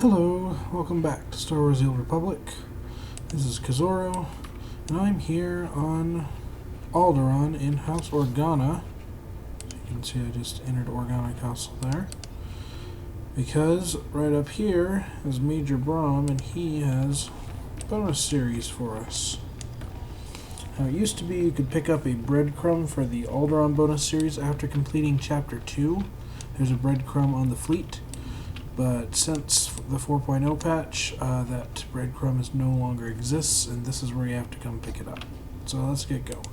Hello, welcome back to Star Wars The Old Republic. This is Kazoro, and I'm here on Alderaan in House Organa. So you can see I just entered Organa Castle there. Because right up here is Major Brahm, and he has a bonus series for us. Now, it used to be you could pick up a breadcrumb for the Alderaan bonus series after completing Chapter 2. There's a breadcrumb on the fleet. But since the 4.0 patch, that breadcrumb no longer exists, and this is where you have to come pick it up. So let's get going.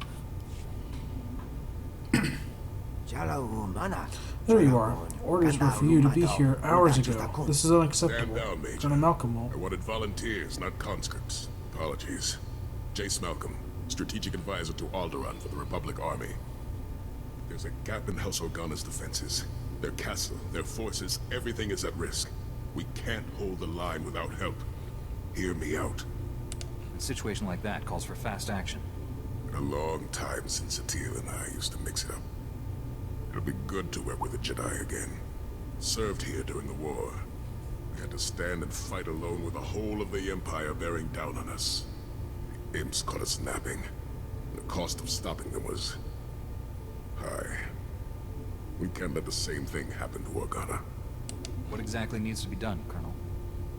There you are. Orders were for you to be here hours ago. This is unacceptable. Stand down, Major. Colonel Malcolm will. I wanted volunteers, not conscripts. Apologies. Jace Malcolm, strategic advisor to Alderaan for the Republic Army. There's a gap in House Organa's defenses. Their castle, their forces, everything is at risk. We can't hold the line without help. Hear me out. A situation like that calls for fast action. Been a long time since Satele and I used to mix it up. It'll be good to work with a Jedi again. Served here during the war. We had to stand and fight alone with the whole of the Empire bearing down on us. The imps caught us napping. The cost of stopping them was high. We can't let the same thing happen to Organa. What exactly needs to be done, Colonel?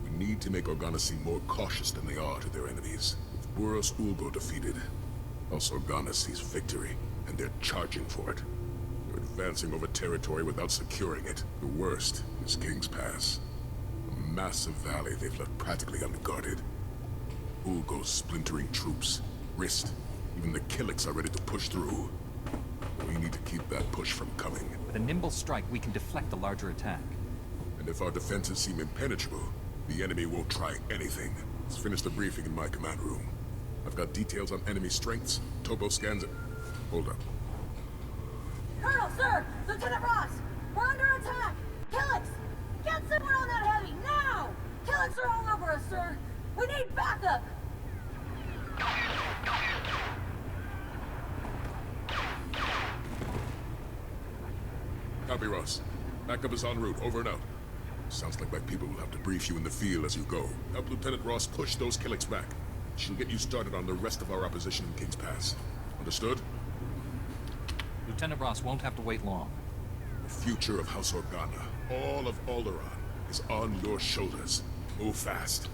We need to make Organa seem more cautious than they are to their enemies. With Buros Ulgo defeated, House Organa sees victory, and they're charging for it. They're advancing over territory without securing it. The worst is King's Pass. A massive valley they've left practically unguarded. Ulgo's splintering troops, Rist, even the Killiks are ready to push through. We need to keep that push from coming. With a nimble strike, we can deflect a larger attack. And if our defenses seem impenetrable, the enemy won't try anything. Let's finish the briefing in my command room. I've got details on enemy strengths, topo scans, and... Hold up. Colonel, sir! Lieutenant Ross! We're under attack! Killiks! Get someone on that heavy, now! Killiks are all over us, sir! We need backup! Copy, Ross. Backup is en route. Over and out. Sounds like my people will have to brief you in the field as you go. Help Lieutenant Ross push those Killiks back. She'll get you started on the rest of our opposition in King's Pass. Understood? Lieutenant Ross won't have to wait long. The future of House Organa, all of Alderaan, is on your shoulders. Move fast.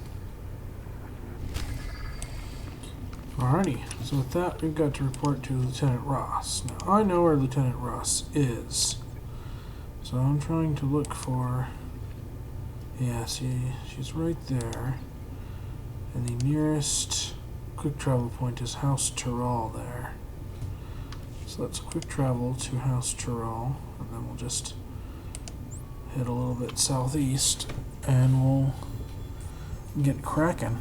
Alrighty, so with that, we've got to report to Lieutenant Ross. Now, I know where Lieutenant Ross is. So I'm trying to look for... Yeah, see, she's right there. And the nearest quick travel point is House Tyrol there. So let's quick travel to House Tyrol, and then we'll just head a little bit southeast, and we'll get cracking.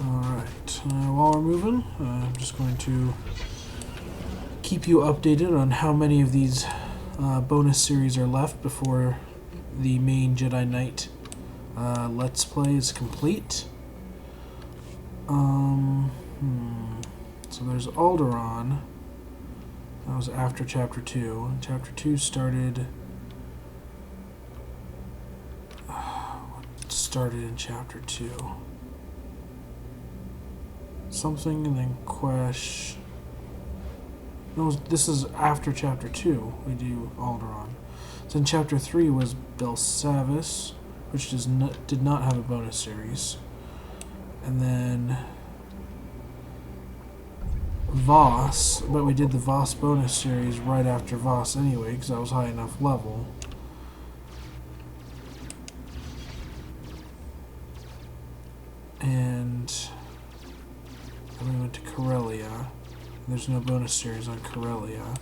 Alright, while we're moving, I'm just going to keep you updated on how many of these bonus series are left before the main Jedi Knight Let's Play is complete. So there's Alderaan. That was after Chapter 2. And Chapter 2 started... what started in Chapter 2? Something and then Quesh. No, this is after Chapter 2. We do Alderaan. So in Chapter 3 was Belsavis, which did not have a bonus series. And then Voss, but we did the Voss bonus series right after Voss anyway, because that was high enough level. And then we went to Corellia. There's no bonus series on Corellia.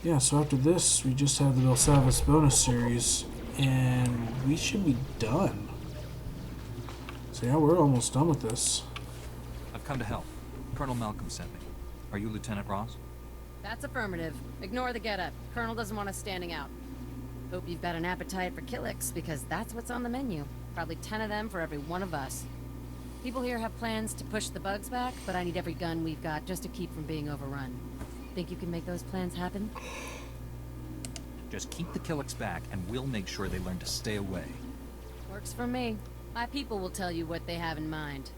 Yeah, so after this, we just have the Belsavis bonus series, and we should be done. So yeah, we're almost done with this. I've come to help. Colonel Malcolm sent me. Are you Lieutenant Ross? That's affirmative. Ignore the getup. Colonel doesn't want us standing out. Hope you've got an appetite for Killiks, because that's what's on the menu. Probably 10 of them for every one of us. People here have plans to push the bugs back, but I need every gun we've got just to keep from being overrun. Think you can make those plans happen? Just keep the Killiks back, and we'll make sure they learn to stay away. Works for me. My people will tell you what they have in mind.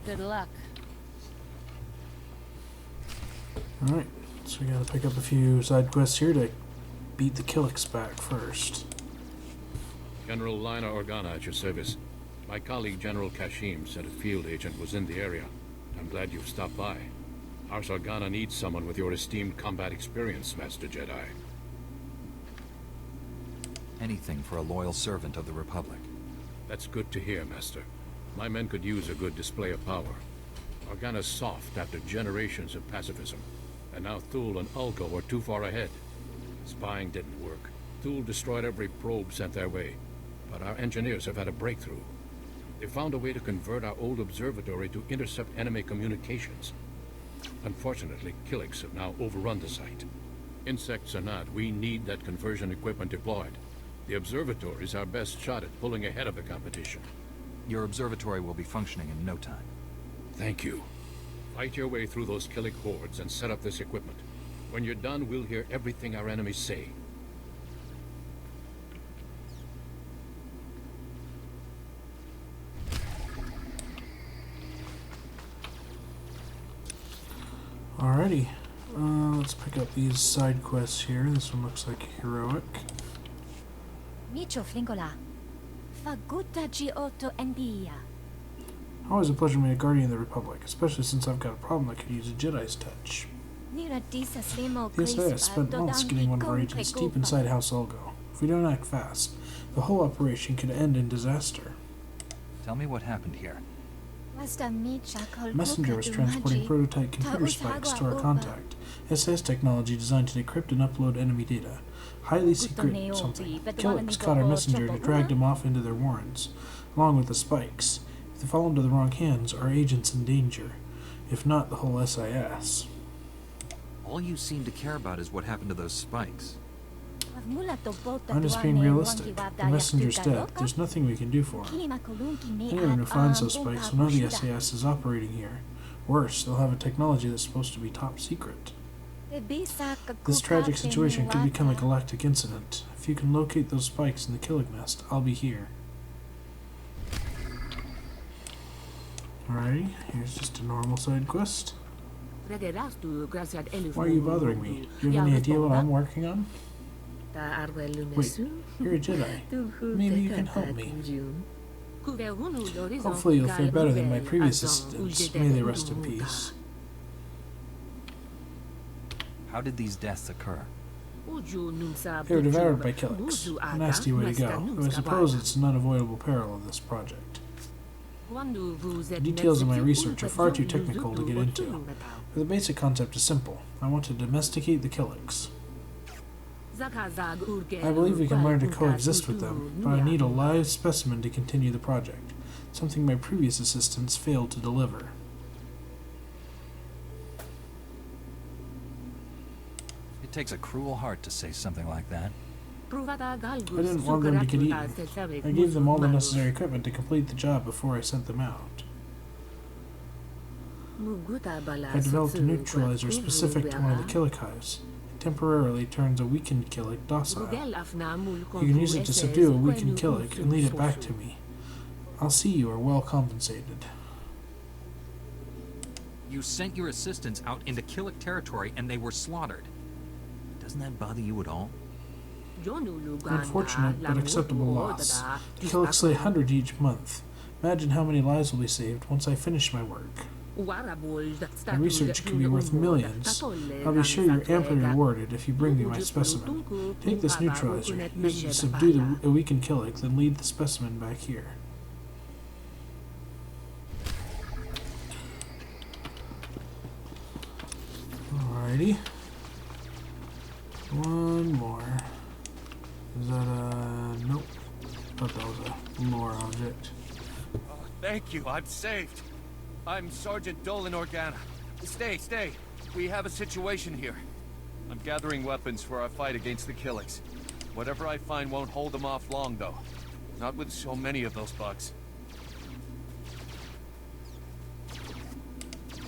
Good luck. Alright, so we gotta pick up a few side quests here to beat the Killiks back first. General Lina Organa at your service. My colleague General Kashim said a field agent was in the area. I'm glad you've stopped by. Ars Organa needs someone with your esteemed combat experience, Master Jedi. Anything for a loyal servant of the Republic. That's good to hear, Master. My men could use a good display of power. Organa's soft after generations of pacifism, and now Thule and Ulko were too far ahead. Spying didn't work. Thule destroyed every probe sent their way, but our engineers have had a breakthrough. They found a way to convert our old observatory to intercept enemy communications. Unfortunately, Killiks have now overrun the site. Insects or not, we need that conversion equipment deployed. The observatory is our best shot at pulling ahead of the competition. Your observatory will be functioning in no time. Thank you. Fight your way through those Killik hordes and set up this equipment. When you're done, we'll hear everything our enemies say. Alrighty, let's pick up these side quests here. This one looks like heroic. Micio Flingola. Faguta Giotto Endia. Always a pleasure to be a guardian of the Republic, especially since I've got a problem that could use a Jedi's touch. The SAS spent months getting one of our agents deep inside House Ulgo. If we don't act fast, the whole operation could end in disaster. Tell me what happened here. A messenger was transporting prototype computer spikes to our contact. SAS technology designed to decrypt and upload enemy data. Highly secret something. Killiks caught our messenger and dragged him off into their warrens, along with the spikes. If they fall into the wrong hands, our agent's in danger. If not, the whole SIS. All you seem to care about is what happened to those spikes. I'm just being realistic. The messenger's dead. There's nothing we can do for him. Anyone who finds those spikes will know the SAS is operating here. Worse, they'll have a technology that's supposed to be top secret. This tragic situation could become a galactic incident. If you can locate those spikes in the Killik nest, I'll be here. Alrighty, here's just a normal side quest. Why are you bothering me? Do you have any idea what I'm working on? Wait, you're a Jedi. Maybe you can help me. Hopefully you'll fare better than my previous assistants. May they rest in peace. How did these deaths occur? They were devoured by Killiks. A nasty way to go, though I suppose it's an unavoidable peril of this project. The details of my research are far too technical to get into, but the basic concept is simple. I want to domesticate the Killiks. I believe we can learn to coexist with them, but I need a live specimen to continue the project, something my previous assistants failed to deliver. It takes a cruel heart to say something like that. I didn't want them to get eaten. I gave them all the necessary equipment to complete the job before I sent them out. I developed a neutralizer specific to one of the Killik hives. It temporarily turns a weakened Killik docile. You can use it to subdue a weakened Killik and lead it back to me. I'll see you are well compensated. You sent your assistants out into Killik territory and they were slaughtered. Doesn't that bother you at all? Unfortunate but acceptable loss. The Killiks slay 100 each month. Imagine how many lives will be saved once I finish my work. My research can be worth millions. I'll be sure you're amply rewarded if you bring me my specimen. Take this neutralizer, use it to subdue a weakened Killik, then lead the specimen back here. Alrighty. One more. Is that a... nope. Thought that was a lore object. Oh, thank you, I'm saved. I'm Sergeant Dolan Organa. Stay. We have a situation here. I'm gathering weapons for our fight against the Killiks. Whatever I find won't hold them off long, though. Not with so many of those bugs.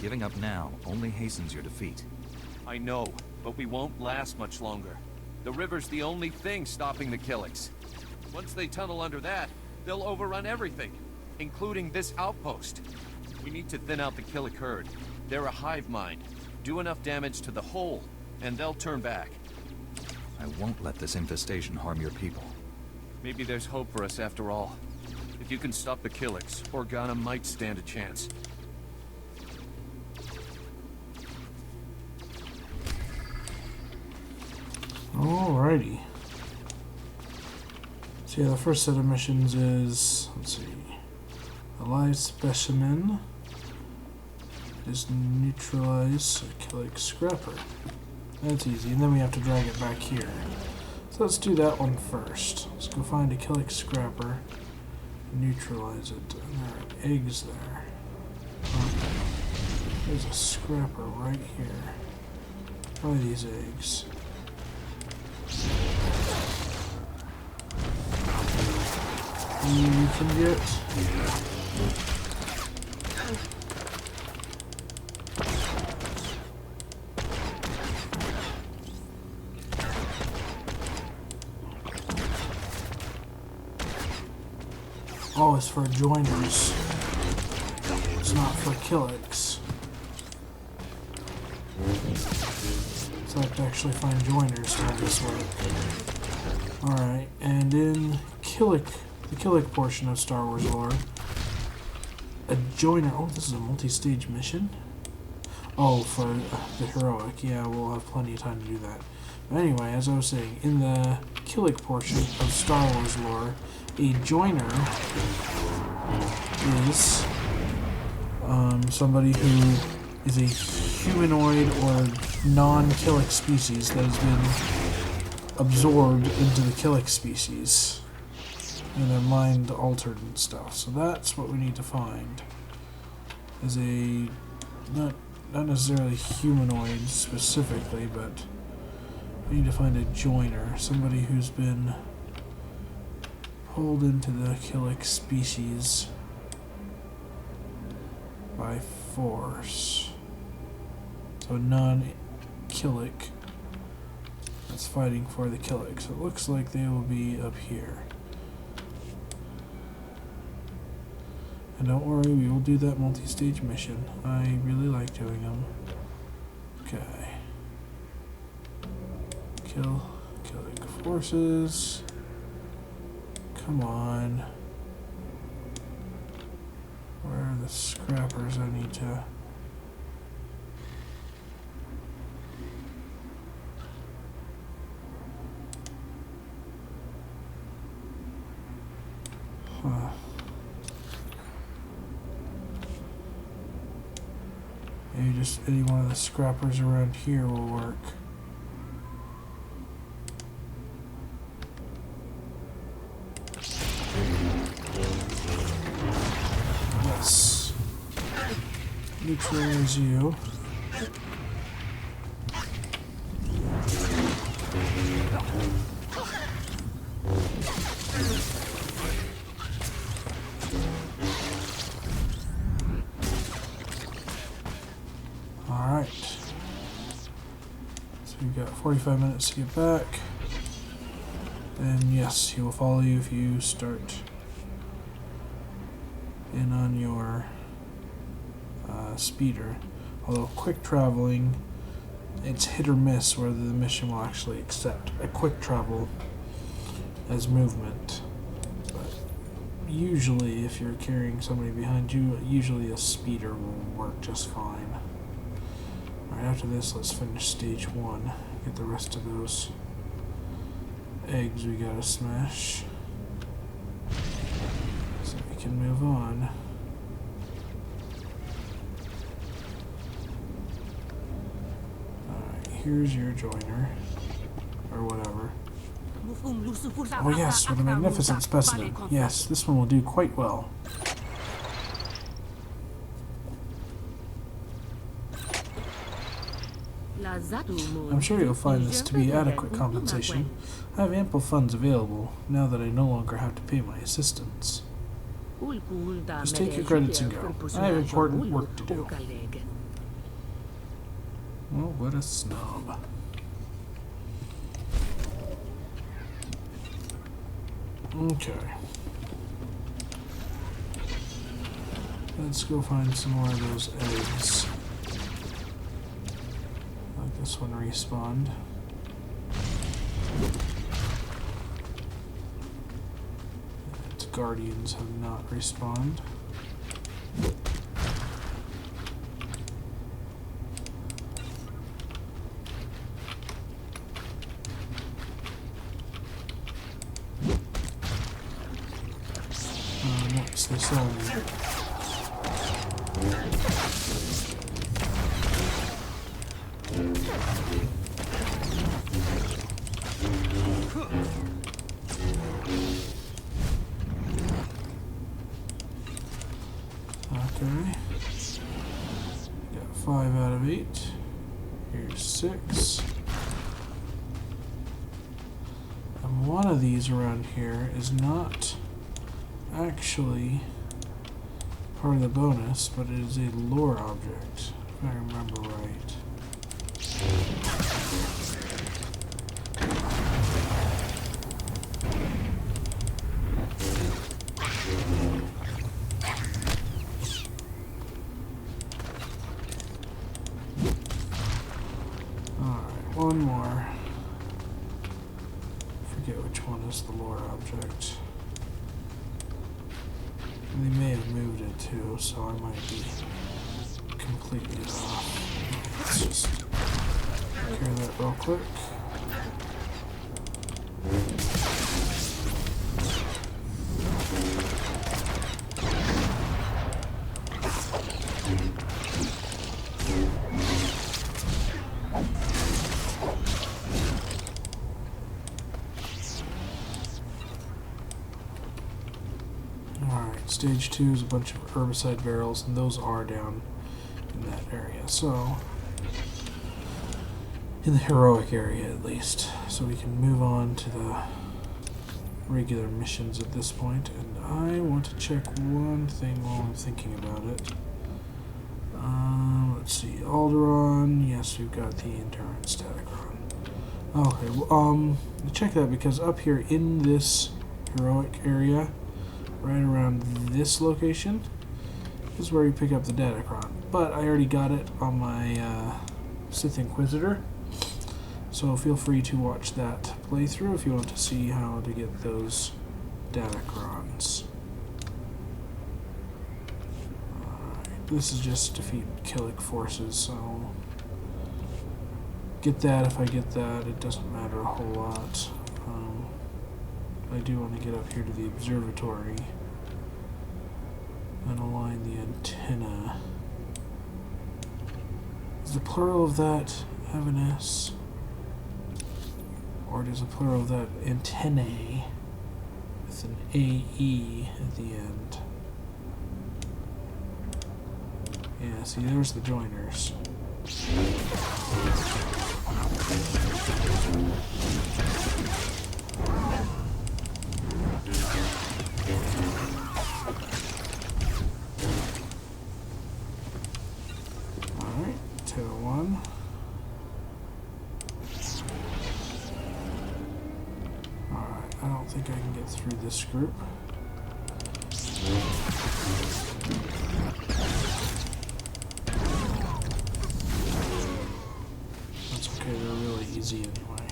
Giving up now only hastens your defeat. I know, but we won't last much longer. The river's the only thing stopping the Killiks. Once they tunnel under that, they'll overrun everything, including this outpost. We need to thin out the Killik herd. They're a hive mind. Do enough damage to the whole, and they'll turn back. I won't let this infestation harm your people. Maybe there's hope for us after all. If you can stop the Killiks, Organa might stand a chance. Alrighty. So yeah, the first set of missions is, let's see, a live specimen. Just neutralize a Killik scrapper. That's easy, and then we have to drag it back here. So let's do that one first. Let's go find a Killik scrapper, neutralize it. And there are eggs there. Okay. There's a scrapper right here. Try these eggs. You can get. Oh, it's for joiners. It's not for Killiks. So I have to actually find joiners to have this work. Alright, and in the Killik portion of Star Wars lore, a joiner. Oh, this is a multi-stage mission? Oh, for the heroic. Yeah, we'll have plenty of time to do that. But anyway, as I was saying, in the Killik portion of Star Wars lore, a joiner is somebody who is a humanoid or non-Killik species that has been absorbed into the Killik species. And their mind altered and stuff. So that's what we need to find. Is a not necessarily humanoid specifically, but we need to find a joiner, somebody who's been pulled into the Killik species by force. So non-Killik that's fighting for the Killik. So it looks like they will be up here. And don't worry, we will do that multi-stage mission. I really like doing them. Okay. Killik forces. Come on. Where are the scrappers I need to... Huh. Maybe just any one of the scrappers around here will work. Yes. Neutralize you. Alright. So you've got 45 minutes to get back. And yes, he will follow you if you start in on your speeder. Although quick traveling, it's hit or miss whether the mission will actually accept a quick travel as movement. But usually, if you're carrying somebody behind you, usually a speeder will work just fine. Alright, after this, let's finish stage 1. Get the rest of those eggs we gotta smash. So we can move on. Alright, here's your joiner. Or whatever. Oh yes, what a magnificent specimen. Yes, this one will do quite well. I'm sure you'll find this to be adequate compensation. I have ample funds available, now that I no longer have to pay my assistants. Just take your credits and go. I have important work to do. Oh, what a snob. Okay. Let's go find some more of those eggs. Like this one respawned. Its guardians have not respawned. Oh, nice, they saw me. Okay. Got 5 out of 8. Here's 6. And one of these around here is not actually part of the bonus, but it is a lore object, if I remember right. Alright, one more. Forget which one is the lore object. They may have moved it too, so I might be completely off. Let's just clear that real quick. Stage 2 is a bunch of herbicide barrels, and those are down in that area. So, in the heroic area at least. So we can move on to the regular missions at this point. And I want to check one thing while I'm thinking about it. Let's see, Alderaan. Yes, we've got the endurance Datacron. Okay, well, check that because up here in this heroic area, right around this location is where you pick up the Datacron. But I already got it on my Sith Inquisitor, so feel free to watch that playthrough if you want to see how to get those Datacrons. Alright, this is just defeat Killik forces, so get that if I get that. It doesn't matter a whole lot. I do want to get up here to the observatory and align the antenna. Does the plural of that have an S? Or does the plural of that antennae with an AE at the end? Yeah, see, there's the joiners. Alright, 201. Alright, I don't think I can get through this group. That's okay, they're really easy anyway.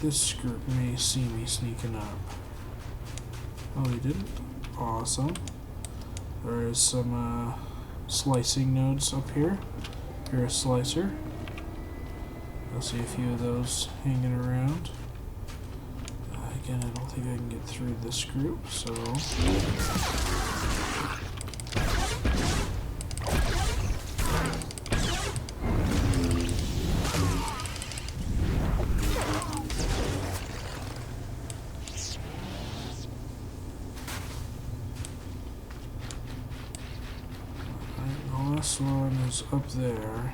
This group may see me sneaking up. Oh, they didn't? Awesome. There is some slicing nodes up here. Here's a slicer. You'll see a few of those hanging around. Again, I don't think I can get through this group, so... This one is up there.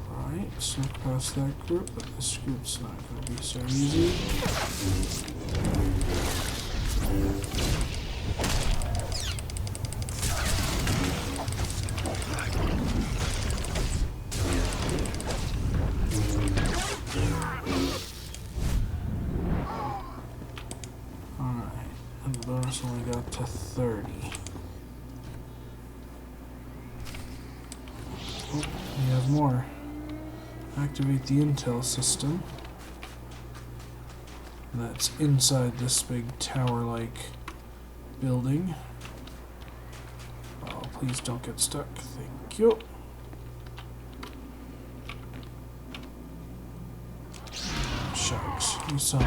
Right. snuck past that group, but this group's not going to be so easy. Alright, and the bonus only got to 30. Oh, we have more. Activate the intel system. That's inside this big tower-like building. Oh, please don't get stuck. Thank you. Shucks, you saw me.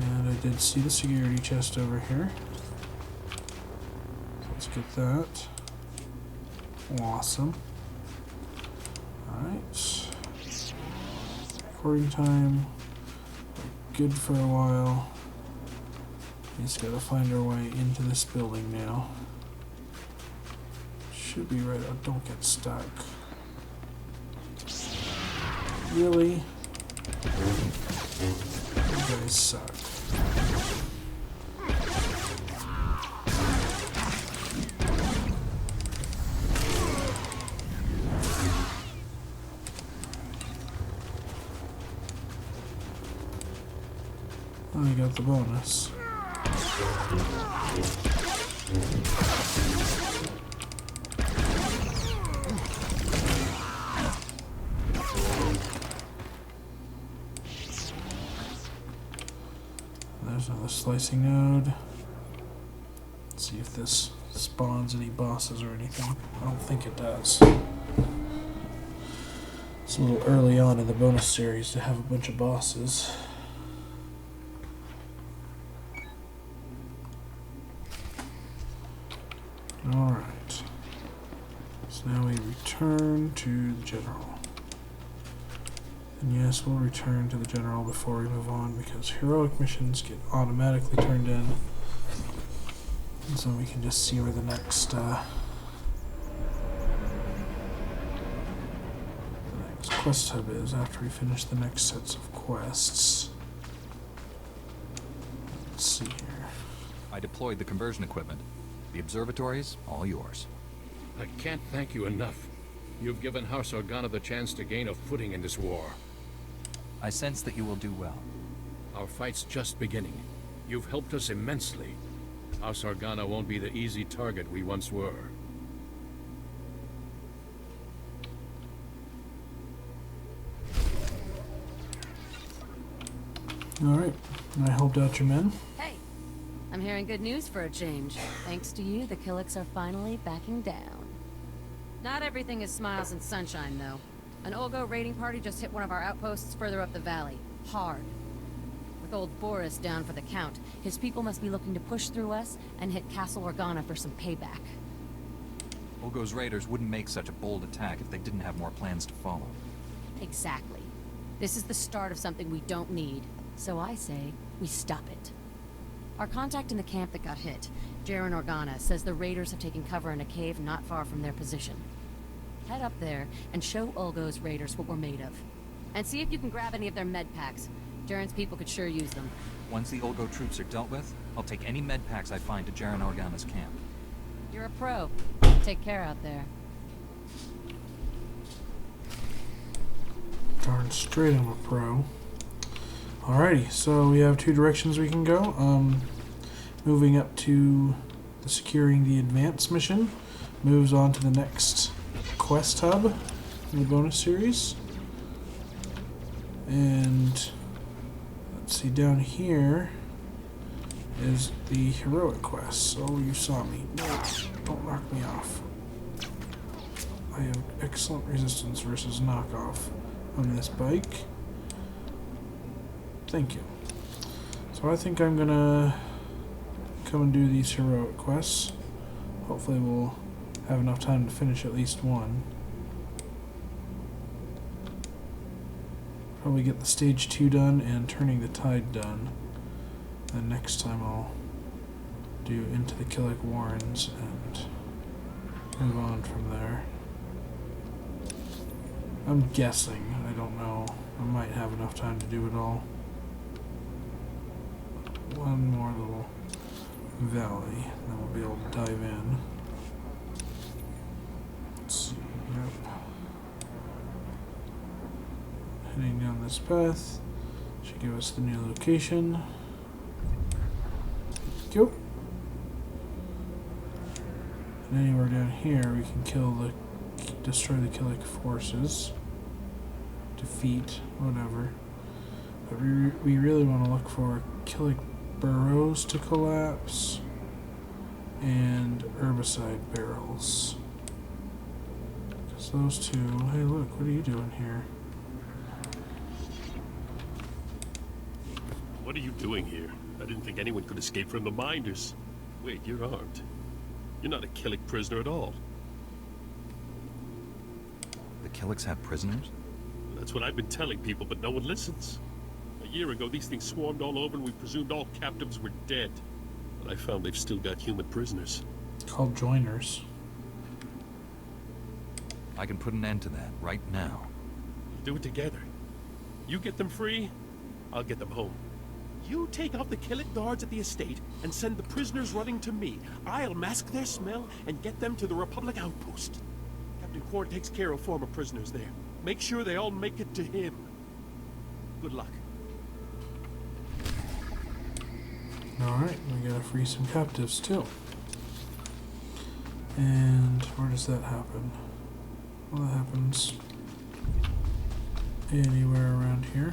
And I did see the security chest over here. Let's get that. Awesome. Alright. Recording time. Good for a while. We just gotta find our way into this building now. Should be right. Oh, don't get stuck. Really? You guys suck. I got the bonus. There's another slicing node. Let's see if this spawns any bosses or anything. I don't think it does. It's a little early on in the bonus series to have a bunch of bosses. Alright. So now we return to the general. And yes, we'll return to the general before we move on because heroic missions get automatically turned in. And so we can just see where the next quest hub is after we finish the next sets of quests. Let's see here. I deployed the conversion equipment. The observatory's all yours. I can't thank you enough. You've given House Organa the chance to gain a footing in this war. I sense that you will do well. Our fight's just beginning. You've helped us immensely. House Organa won't be the easy target we once were. Alright, I helped out your men. Hey, I'm hearing good news for a change. Thanks to you, the Killiks are finally backing down. Not everything is smiles and sunshine, though. An Olgo raiding party just hit one of our outposts further up the valley. Hard. With old Boris down for the count, his people must be looking to push through us and hit Castle Organa for some payback. Olgo's raiders wouldn't make such a bold attack if they didn't have more plans to follow. Exactly. This is the start of something we don't need. So I say, we stop it. Our contact in the camp that got hit, Jaren Organa, says the raiders have taken cover in a cave not far from their position. Head up there and show Olgo's raiders what we're made of. And see if you can grab any of their med packs. Jaren's people could sure use them. Once the Olgo troops are dealt with, I'll take any med packs I find to Jaren Organa's camp. You're a pro. Take care out there. Darn straight I'm a pro. Alrighty, so we have two directions we can go. Moving up to the securing the advance mission moves on to the next quest hub in the bonus series. And let's see, down here is the heroic quest. Oh, you saw me. No, don't knock me off. I have excellent resistance versus knockoff on this bike. Thank you. So I think I'm gonna come and do these heroic quests. Hopefully we'll have enough time to finish at least one. probably get the stage 2 done and turning the tide done. And next time I'll do Into the Killick Warrens and move on from there. I'm guessing. I don't know. I might have enough time to do it all. One more little valley, then we'll be able to dive in. Let's see. Yep. Heading down this path should give us the new location. Go. And anywhere down here we can destroy the Killick forces. Defeat, whatever. But we really want to look for Killick burrows to collapse and herbicide barrels. Because those two... Hey look, what are you doing here? What are you doing here? I didn't think anyone could escape from the Minders. Wait, you're armed. You're not a Killick prisoner at all. The Killicks have prisoners? That's what I've been telling people, but no one listens. A year ago, these things swarmed all over and we presumed all captives were dead. But I found they've still got human prisoners. Called joiners. I can put an end to that right now. We'll do it together. You get them free, I'll get them home. You take out the Killick guards at the estate and send the prisoners running to me. I'll mask their smell and get them to the Republic outpost. Captain Quarn takes care of former prisoners there. Make sure they all make it to him. Good luck. Alright, we gotta free some captives too. And where does that happen? Well, that happens anywhere around here.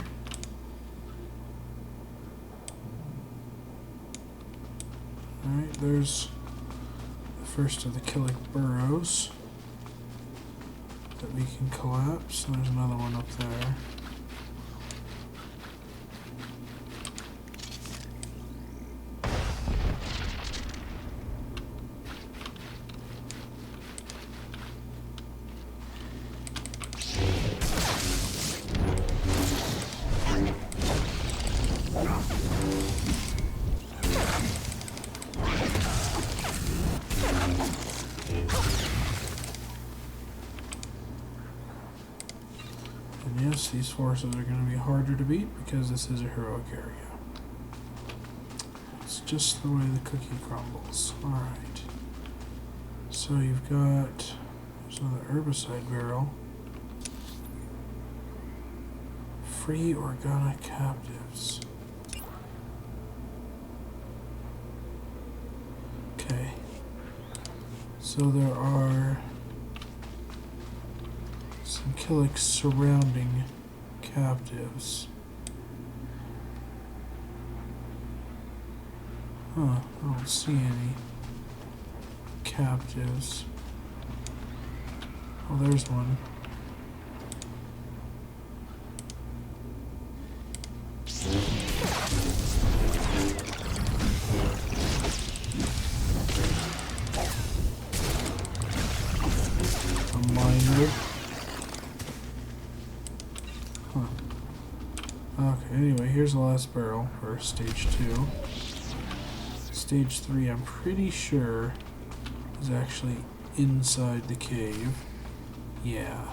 Alright, there's the first of the Killick burrows that we can collapse. There's another one up there. And yes, these forces are going to be harder to beat because this is a heroic area. It's just the way the cookie crumbles. Alright. So you've got... There's another herbicide barrel. Free Organa captives. Okay. So there are some Killicks surrounding captives. Huh, I don't see any captives. Oh, there's one. A miner. Huh. Okay, anyway, here's the last barrel for stage 2. Stage 3, I'm pretty sure, is actually inside the cave. Yeah.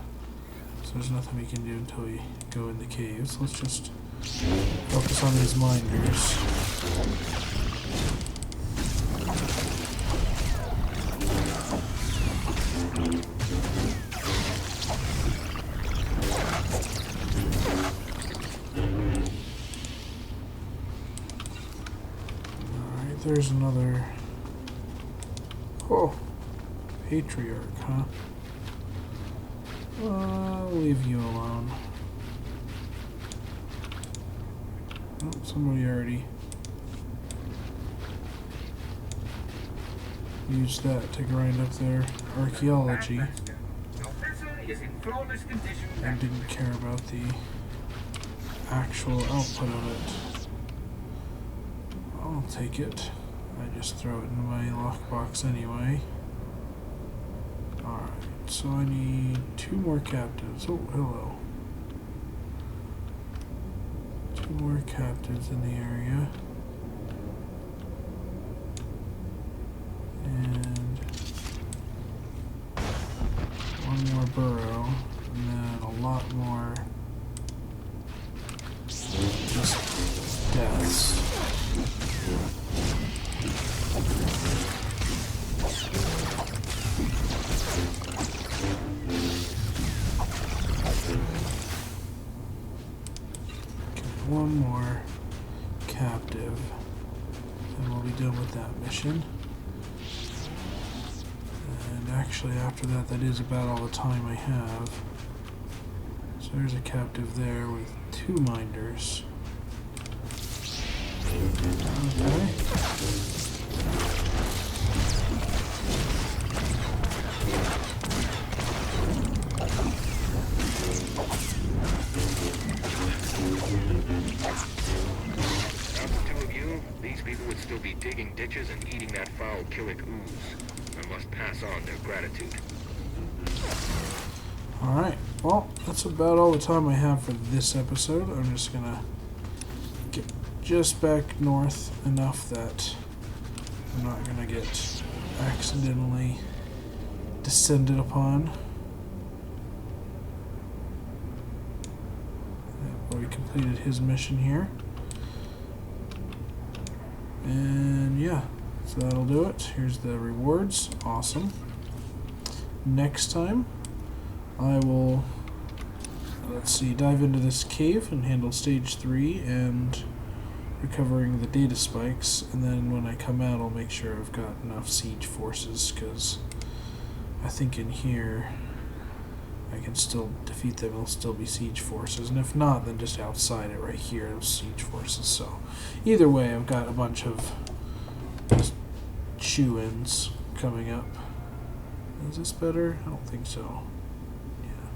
So there's nothing we can do until we go in the caves. Let's just focus on these minders. Alright, there's another... Oh! Patriarch, huh? I'll leave you alone. Oh, somebody already used that to grind up their archaeology and didn't care about the actual output of it. I'll take it. I just throw it in my lockbox anyway. Alright, so I need 2 more captives. Oh, hello. 2 more captives in the area. And 1 more burrow. And then a lot more just deaths. One more captive, and we'll be done with that mission. And actually, after that, that is about all the time I have. So there's a captive there with 2 minders. Okay. Would still be digging ditches and eating that foul Killick ooze. I must pass on their gratitude. Alright, well, that's about all the time I have for this episode. I'm just gonna get just back north enough that I'm not gonna get accidentally descended upon. We completed his mission here. And yeah, so that'll do it. Here's the rewards. Awesome. Next time, I will, let's see, dive into this cave and handle stage 3 and recovering the data spikes. And then when I come out, I'll make sure I've got enough siege forces, because I think in here I can still defeat them. There'll still be siege forces, and if not, then just outside it right here, those siege forces. So either way, I've got a bunch of just chew-ins coming up. Is this better? I don't think so. Yeah,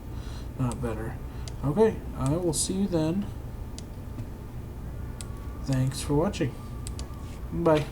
not better. Okay, I will see you then. Thanks for watching. Bye.